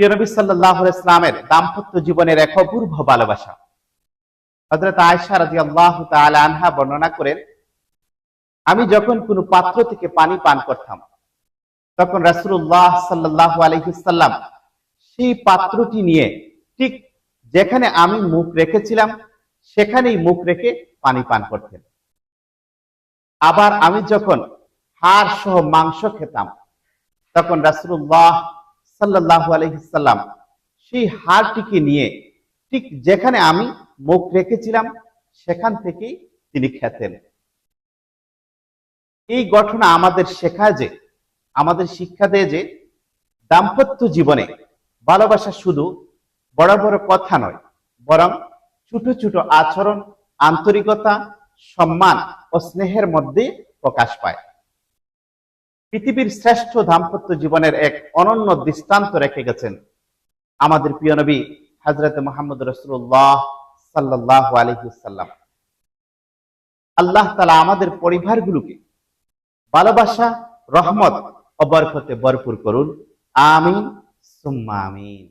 প্রিয় নবী সাল্লাল্লাহু আলাইহি ওয়াসাল্লামের দাম্পত্য জীবনের এক অপূর্ব ভালোবাসা। হযরত আয়েশা রাদিয়াল্লাহু তাআলা আনহা বর্ণনা করেন, আমি যখন কোনো পাত্র থেকে পানি পান করতাম, তখন রাসূলুল্লাহ সাল্লাল্লাহু আলাইহি ওয়াসাল্লাম সেই পাত্রটি নিয়ে ঠিক যেখানে আমি মুখ রেখেছিলাম সেখানেই মুখ রেখে পানি পান করতেন। আবার আমি যখন হাড় সহ মাংস খেতাম, তখন রাসূলুল্লাহ সাল্লাল্লাহু আলাইহি ওয়াসাল্লাম সেই হাড়টিকে নিয়ে ঠিক যেখানে আমি মুখ রেখেছিলাম সেখান থেকেই তিনি খেতেন। এই ঘটনা আমাদের শেখায় যে, আমাদের শিক্ষা দেয় যে দাম্পত্য জীবনে ভালোবাসা শুধু বড় বড় কথা নয়, বরং ছোট ছোট আচরণ, আন্তরিকতা, সম্মান ও স্নেহের মধ্যে প্রকাশ পায়। পৃথিবীর শ্রেষ্ঠ দাম্পত্য জীবনের এক অনন্য দৃষ্টান্ত রেখে গেছেন আমাদের প্রিয় নবী হযরত মুহাম্মদ রাসূলুল্লাহ সাল্লাল্লাহু আলাইহি ওয়াসাল্লাম। আল্লাহ তাআলা আমাদের পরিবারগুলোকে ভালোবাসা, রহমত ও বরকতে ভরপুর করুন। আমিন সুম্মা আমিন।